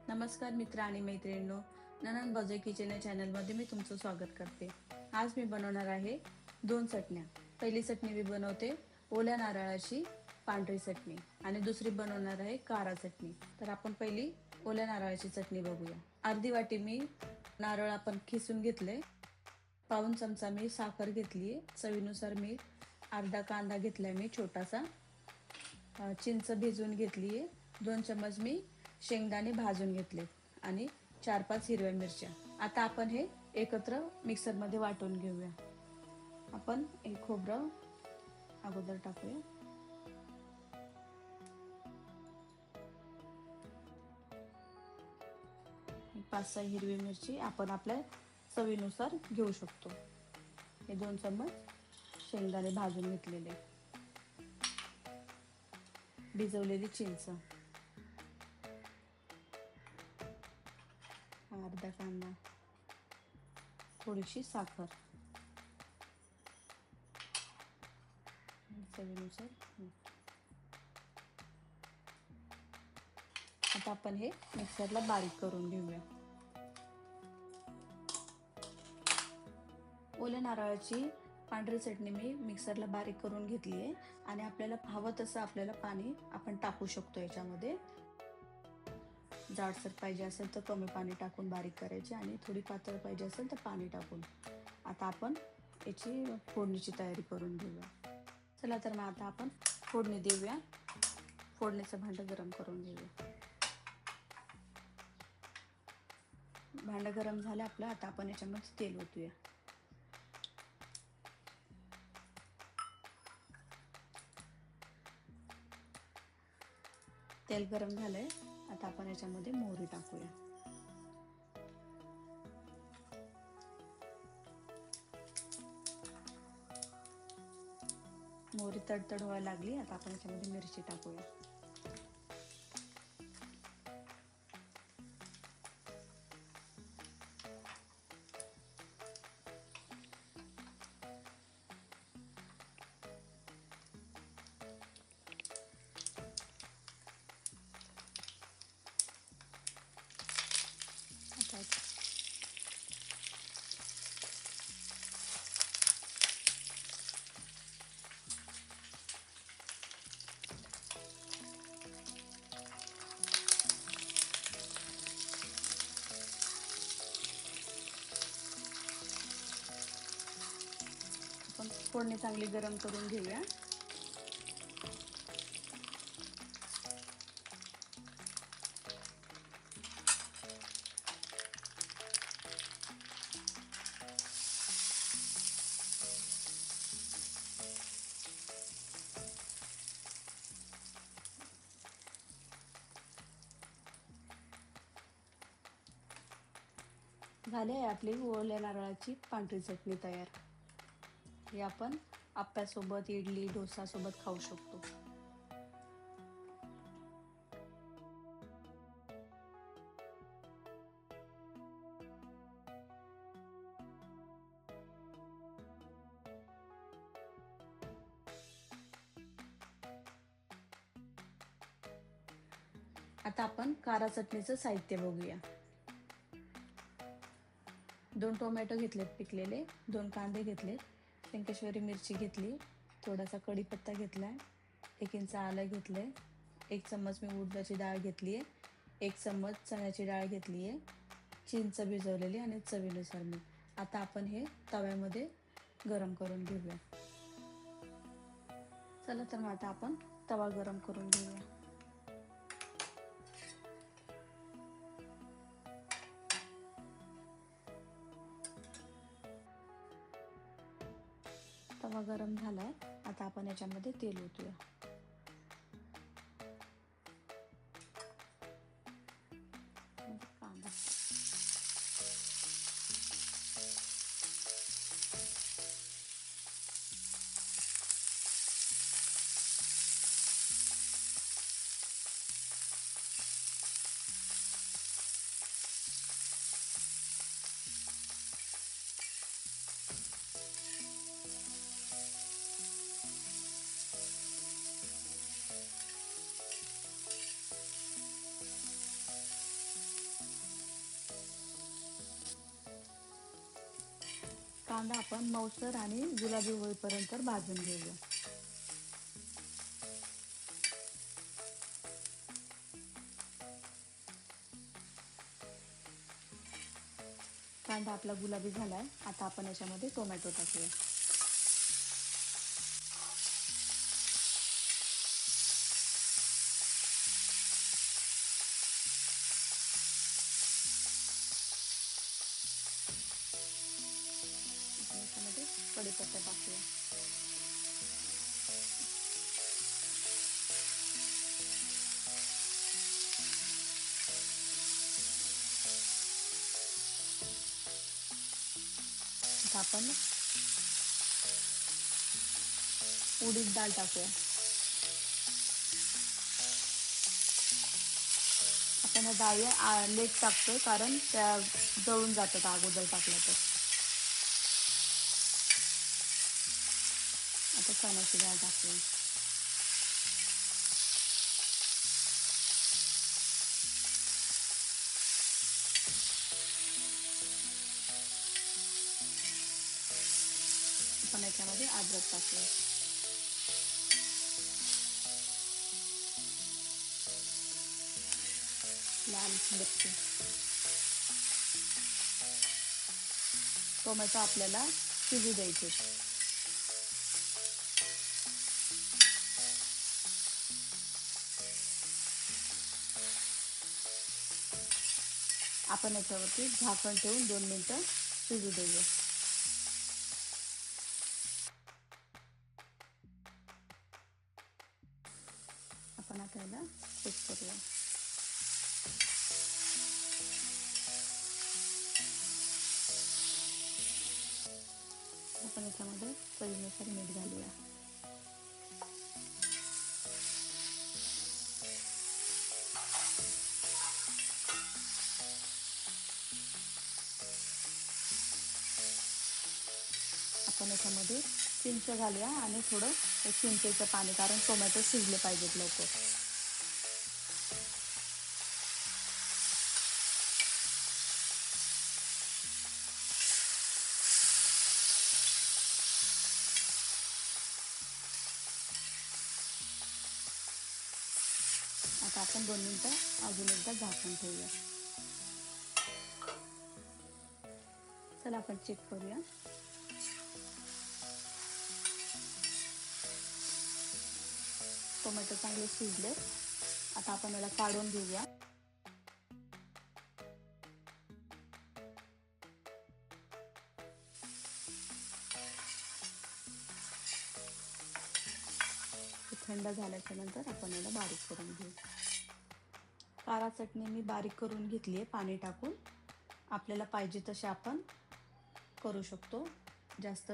नमस्कार मित्र आणि मैत्रिणींनो, ननंद बाजोई किचन या चॅनलमध्ये मी तुमचं स्वागत करते। आज मी बनवणार आहे 2 चटण्या। पहिली चटणी मी बनवते ओल्या नारळाची पांढरी चटणी आणि दुसरी बनवणार आहे कारा चटणी। तर आपण पहिली ओल्या नारळाची चटणी बघूया। अर्धी वाटी मी नारळ आपण खिसून घेतले, पाऊण चमचा मी साखर घेतली, चवीनुसार मीठ, अर्धा कांदा घेतलाय मी छोटासा, चिंच भिजवून घेतली आहे, 2 चम्मच मी शेंगदाणे भाजून घेतले आणि 4-5 हिरव्या मिरच्या। आता आपण हे एकत्र मिक्सरमध्ये वाटून घेऊया। आपण एक खोबरं अगोदर टाकूया, 5-6 हिरवी मिरची आपण आपल्या चवीनुसार घेऊ शकतो। हे 2 चम्मच शेंगदाणे भाजून घेतलेले, भिजवलेली चिंच, अर्धा कांदा, थोडीशी साखर, चवीनुसार मीठ। आता आपण हे मिक्सरला बारीक करून घेऊया। ओल्या नारळाची पांढरी चटणी मी मिक्सरला बारीक करून घेतली आहे आणि आपल्याला हवं तसं आपल्याला पाणी आपण टाकू शकतो याच्यामध्ये। जाडसर पाहिजे असेल तर कमी पाणी टाकून बारीक करायचे आणि थोडी पातळ पाहिजे असेल तर पाणी टाकून। आता आपण याची फोडणीची तयारी करून घेऊया। चला तर मग आता आपण फोडणी देऊया। फोडणीचं भांडं गरम करून घेऊया। भांडं गरम झालं आपलं, आता आपण याच्यामध्ये तेल ओतूया। तेल गरम झालंय, आता आपण याच्यामध्ये मोहरी टाकूया। मोहरी तडतड व्हायला लागली, आता आपण याच्यामध्ये मिरची टाकूया। आपण फोडणी चांगली गरम करून घेऊया। झाली आहे आपली ओल्या नारळाची पांढरी चटणी तयार। ही आपण आप्प्यासोबत, इडली, डोसा सोबत खाऊ शकतो। आता आपण कारा चटणीचं साहित्य बघूया। 2 टोमॅटो घेतलेत पिकलेले, 2 कांदे घेतलेत, शंकेश्वरी मिरची घेतली, थोडासा कढीपत्ता घेतलाय, 1 इंच आलं घेतलंय, 1 चम्मच मी उडदाची डाळ घेतली आहे, 1 चम्मच चण्याची डाळ घेतली आहे, चिंच भिजवलेली आणि चवीनुसार मीठ। आता आपण हे तव्यामध्ये गरम करून घेऊया। चला तर मग आता आपण तवा गरम करून घेऊया। तवा गरम झालाय, आता आपण याच्यामध्ये तेल ओतूया। कांदा, कांदा आपण मऊसर आणि गुलाबी होईपर्यंत भाजून घेऊया. कांदा आपला गुलाबी झालाय. आता आपण याच्यामध्ये टोमॅटो टाकूया. याच्यामध्ये कढीपत्ता टाकूया. आता आपण उडीद डाळ टाकूया. आपण डाळी लेट टाकतोय कारण त्या जळून जातात अगोदर टाकल्या तर. आता चण्याची डाळ टाकूया. आपण याच्यामध्ये अद्रक टाकूया. लाल मिरची. टोमॅटो आपल्याला शिजू द्यायचे. आपण याच्यावरती झाकण ठेवून 2 मिनिटं शिजू देऊया. आपण आता याला चेक करूया. आपण याच्यामध्ये चवीनुसार मीठ घालूया. आपण याच्यामध्ये चिंच घालूया आणि थोडं चिंचेचं पाणी, कारण टोमॅटो शिजले पाहिजेत लवकर. आता आपण 2 मिनिटं अजून एकदा झाकण ठेवूया. चला आपण चेक करूया. टोमॅटो चांगले शिजले. आता आपण याला काढून घेऊया. थंड झाल्याच्या नंतर आपण याला बारीक करून घेऊ. काळा चटणी मी बारीक करून घेतली आहे पाणी टाकून. आपल्याला पाहिजे तसे आपण करू शकतो. जास्त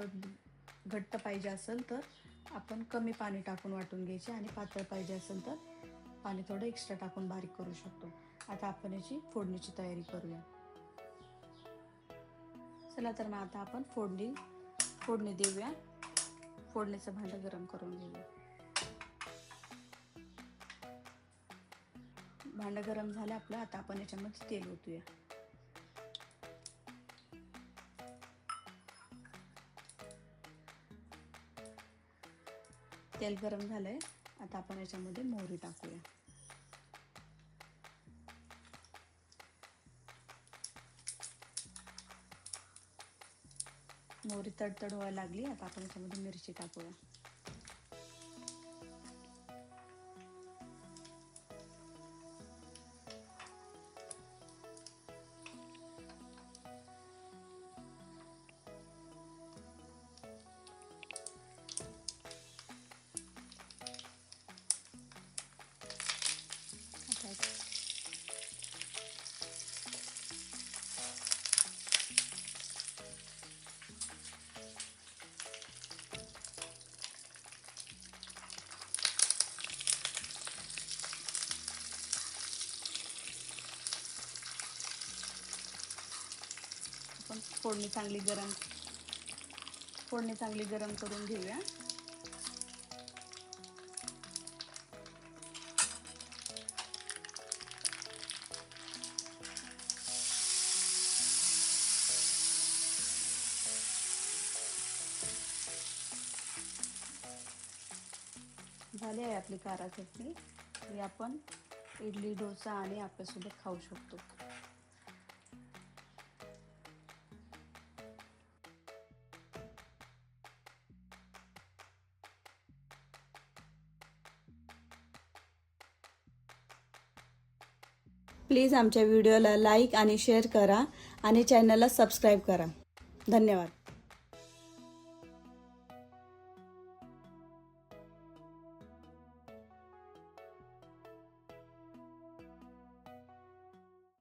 घट्ट पाहिजे असेल तर आपण कमी पाणी टाकून वाटून घ्यायचे आणि पातळ पाहिजे असेल तर पाणी थोडं एक्स्ट्रा टाकून बारीक करू शकतो. आता आपण याची फोडणीची तयारी करूया. चला तर मग आता आपण फोडणी देऊया. फोडणीचं भांडं गरम करून घेऊया. भांडं गरम झालं आपलं. आता आपण याच्यामध्ये तेल ओतूया. तेल गरम झालंय. आता आपण याच्यामध्ये मोहरी टाकूया. मोहरी तडतड व्हायला लागली. आता आपण याच्यामध्ये मिरची टाकूया. आपण फोडणी चांगली गरम करून घेऊया. झाली आहे आपली कारा चटणी. ही आपण इडली, डोसा आणि आप्यासोबत खाऊ शकतो. प्लीज आमच्या व्हिडिओला लाईक आणि शेअर करा आणि चॅनलला सबस्क्राईब करा. धन्यवाद.